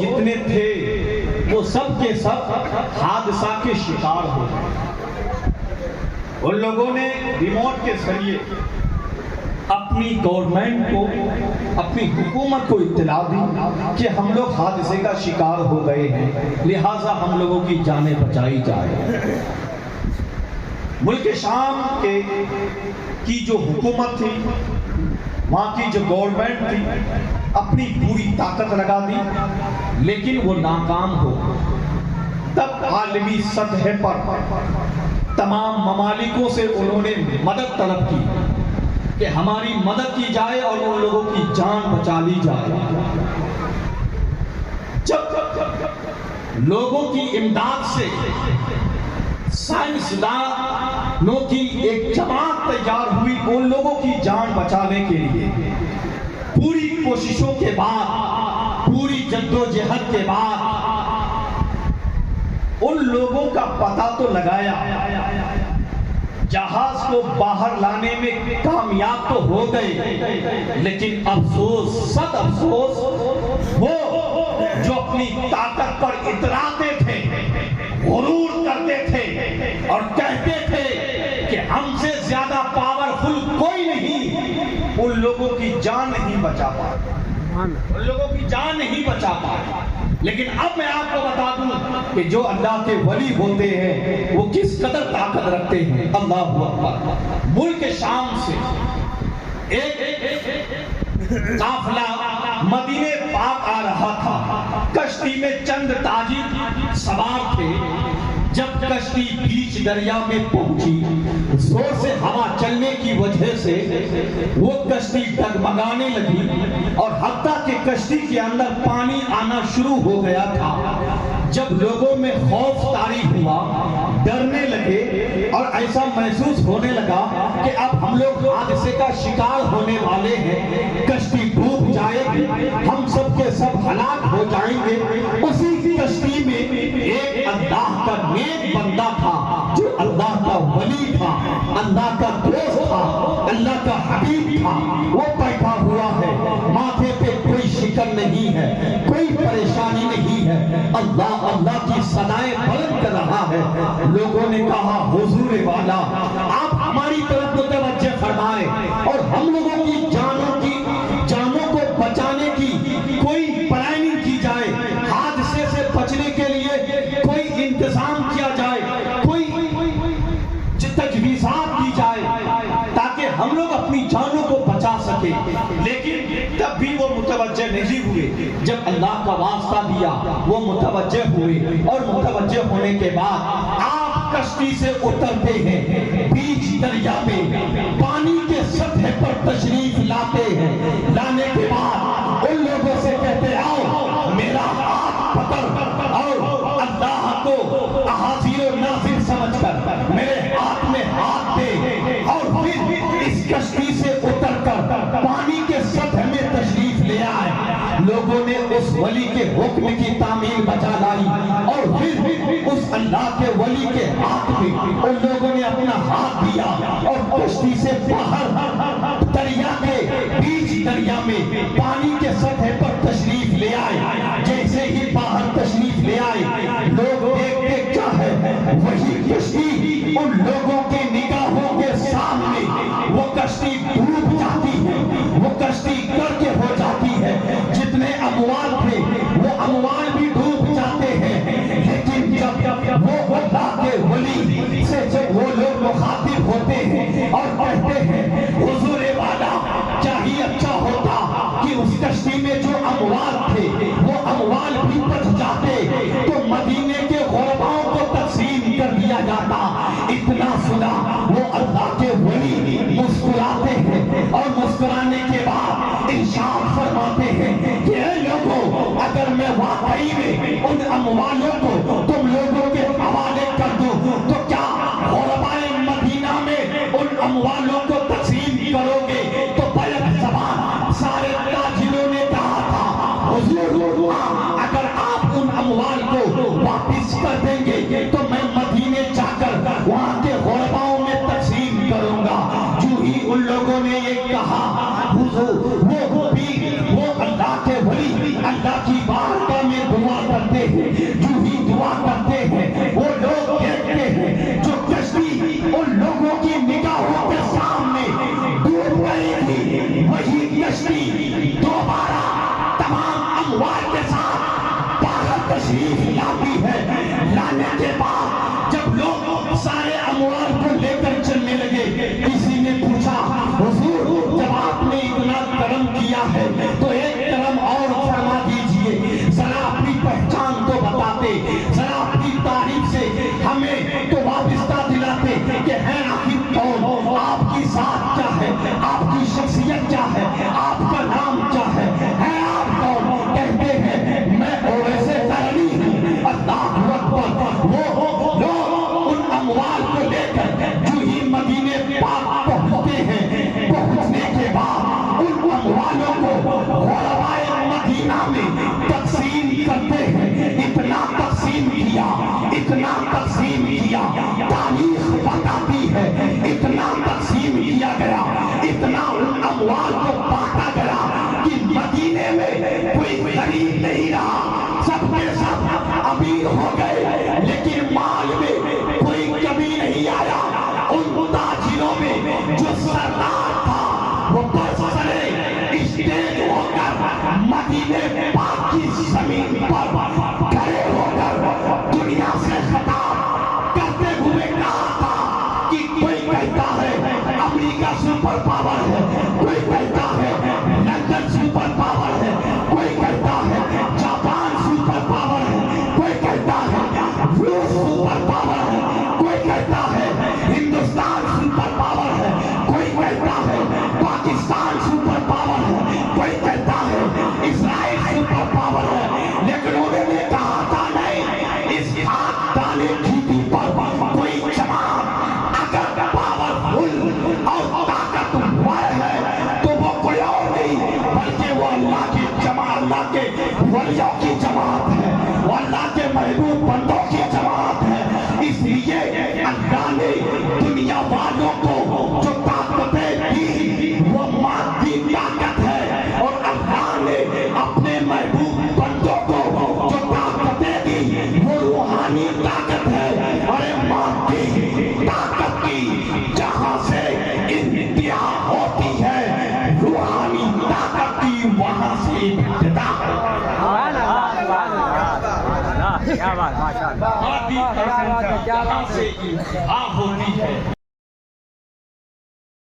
جتنے تھے وہ سب کے سب حادثہ کے شکار ہو گئے۔ ان لوگوں نے ریموٹ کے ذریعے اپنی گورنمنٹ کو، اپنی حکومت کو اطلاع دی کہ ہم لوگ حادثے کا شکار ہو گئے ہیں، لہٰذا ہم لوگوں کی جانیں بچائی جائے۔ ملک شام کی جو حکومت تھی، وہاں کی جو گورنمنٹ تھی، اپنی پوری طاقت لگا دی، لیکن وہ ناکام ہو۔ تب عالمی سطح پر تمام ممالکوں سے انہوں نے مدد طلب کی کہ ہماری مدد کی جائے اور ان لوگوں کی جان بچا لی جائے۔ جب لوگوں کی امداد سے سائنسدانوں کی ایک جماعت تیار ہوئی ان لوگوں کی جان بچانے کے لیے، پوری کوششوں کے بعد، پوری جدوجہد کے بعد ان لوگوں کا پتہ تو لگایا، جہاز کو باہر لانے میں کامیاب تو ہو گئے، لیکن افسوس، صد افسوس، وہ جو اپنی طاقت پر اتراتے تھے، غرور کرتے تھے اور کہتے تھے کہ ہم سے زیادہ پاورفل کوئی نہیں، ان لوگوں کی جان نہیں بچا پائے، ان لوگوں کی جان نہیں بچا پائے۔ لیکن اب میں آپ کو بتا دوں کہ جو اللہ کے ولی ہوتے ہیں وہ کس قدر طاقت رکھتے ہیں۔ اللہ اکبر۔ ملک شام سے ایک قافلہ مدینے پاک آ رہا تھا، کشتی میں چند تاجر سوار تھے۔ جب کشتی بیچ دریا میں پہنچی، زور سے ہوا چلنے کی وجہ سے وہ کشتی ڈگمگانے لگی اور حتیٰ کہ کشتی کے اندر پانی آنا شروع ہو گیا تھا۔ جب لوگوں میں خوف طاری ہوا، ڈرنے لگے اور ایسا محسوس ہونے لگا کہ اب ہم لوگ حادثے کا شکار ہونے والے ہیں، کشتی ڈوب جائے گی، ہم سب کے سب ہلاک ہو جائیں گے۔ اسی کشتی میں ایک اللہ کا نیک بندہ تھا، جو اللہ کا ولی تھا، اللہ کا دوست تھا، اللہ کا حبیب تھا، وہ بیٹھا ہوا ہے، ماتھے پہ کوئی شکن نہیں ہے، کوئی پریشانی نہیں ہے، اللہ اللہ کی ثنائیں بلند کر رہا ہے۔ لوگوں نے کہا حضور والا آپ ہماری طرف متوجہ فرمائیں اور ہم لوگوں کی جانوں کو بچانے کی کوئی پلاننگ کی جائے، حادثے سے بچنے کے لیے کوئی انتظام کیا جائے، کوئی تجویزات کی جائے تاکہ ہم لوگ اپنی جانوں کو بچا سکیں۔ لیکن تب بھی وہ متوجہ نہیں ہوئے۔ جب اللہ کا واسطہ دیا وہ متوجہ ہوئے، اور متوجہ ہونے کے بعد آپ کشتی سے اترتے ہیں، بیچ دریا میں پانی کے سطح پر تشریف لاتے ہیں، لانے کے بعد ان لوگوں سے کہتے آؤ میرا ہاتھ پکڑ، اور اللہ کو حاضر و ناظر سمجھ کر میرے ہاتھ میں ہاتھ دے، اور پھر اس کشتی سے اتر کر پانی کے سطح میں تشریف لے آئے۔ لوگوں نے اس ولی کے حکم کی تعمیل بجا لائی، اور پھر اس اللہ کے ولی کے ہاتھ میں ان لوگوں نے اپنا ہاتھ دیا اور کشتی سے باہر دریا کے بیچ دریا میں پانی کے سطح پر تشریف لے آئے۔ جیسے ہی باہر تشریف لے آئے، لوگ دیکھتے کیا ہے، وہی کشتی ان لوگوں کے نگاہوں کے سامنے وہ کشتی ڈوب جاتی ہے، وہ کشتی کر کے ہو جاتی ہے، جتنے اموال تھے وہ اموال بھی ڈوب جاتے ہیں۔ لیکن جب وہ اللہ کے ولی سے جب وہ لوگ مخاطب ہوتے ہیں اور کہتے ہیں حضور والا کیا ہی اچھا ہوتا کہ اس کشتی میں جو اموال تھے وہ اموال بھی بچ جاتے تو مدینے کے غرباؤں کو تقسیم کر دیا جاتا۔ اتنا سنا وہ اللہ کے ولی مسکراتے ہیں، اور مسکرانے کے بعد ارشاد فرماتے ہیں کہ اے لوگوں، اگر میں واقعی میں ان اموالوں کو تم لوگوں کے حوالے کر دوں تو کیا غربائے مدینہ میں ان اموالوں کو تقسیم کرو گے؟ تو بیک زبان سارے تاجروں نے کہا تھا حضور اگر آپ ان اموال کو واپس کر دیں گے تو میں مدینے جا کر وہاں کے غرباؤں میں تقسیم کروں گا۔ جو ہی ان لوگوں نے یہ کہا، حضور وہ اللہ کے ولی اللہ کی بارگاہ میں تشریف لاتی ہے، لانے کے بعد جب لوگ سارے اموال کو لے کر چلنے لگے، کسی نے پوچھا حضور جب آپ نے اتنا کرم کیا ہے تو ایک کرم اور فرما دیجئے، ذرا اپنی پہچان تو بتاتے، ذرا اپنی تعریف سے ہمیں تو وابستہ دلاتے کہ ہیں آخر کون، آپ کی ذات کیا ہے، آپ کی شخصیت کیا ہے، آپ کا نام کیا ہے آپ کون؟ کہتے ہیں میں اویس قرنی ہوں۔ اللہ اکبر! وہ لوگ ان اموال کو لے کر جو ہی مدینے پاک پہنچتے ہیں، پہنچنے کے بعد ان اموالوں کو غربائے مدینہ میں تقسیم کرتے ہیں۔ اتنا تقسیم کیا، اتنا تقسیم کیا، تاریخ بتاتی ہے اتنا تقسیم کیا گیا، اتنا ان اموال کو بانٹا گیا کہ مدینے میں کوئی غریب نہیں رہا، سب کے سب امیر ہو گئے، لیکن مال میں کوئی کمی نہیں آیا۔ ان تاجروں میں جو سردار تھا وہ برسرے اسٹیج ہو کر مدینے پاک کی زمین پر کھڑے ہو کر دنیا سے خطاب کرتے ہوئے کہا تھا کہ کوئی کہتا ہے امریکہ سپر پاور ہے، کوئی کہتا ہے لندن سپر پاور ہے، کوئی کہتا ہے جاپان سپر پاور ہے، کوئی کہتا ہے روس سپر پاور ہے، کوئی کہتا ہے ہندوستان سپر پاور ہے، کوئی کہتا ہے پاکستان سپر پاور ہے، کوئی کہتا ہے اسرائیل سپر پاور ہے، لیکن انہوں نے کہا تھا نہیں، اس ہاتھ ڈالے کھیتی پر کوئی جماعت اگر پاورفل اور طاقتور ہے تو وہ کوئی اور نہیں بلکہ وہ اللہ کی جماعت، اللہ کے ولیوں کی جماعت ہے، وہ اللہ کے محبوب بندوں کی جماعت ہے۔ اس لیے اللہ نے دنیا والوں کو جو طاقتیں دی وہ مادی طاقت ہے، اور اللہ نے اپنے محبوب بندوں کو جو طاقتیں دی وہ روحانی طاقت ہے۔ ارے مادی طاقت کی جہاں سے انتہا ہوتی ہے، روحانی طاقت کی وہاں سے ابتدا کیا بات، ماشاء اللہ، مادی طاقت جہاں سے انتہا ہوتی ہے۔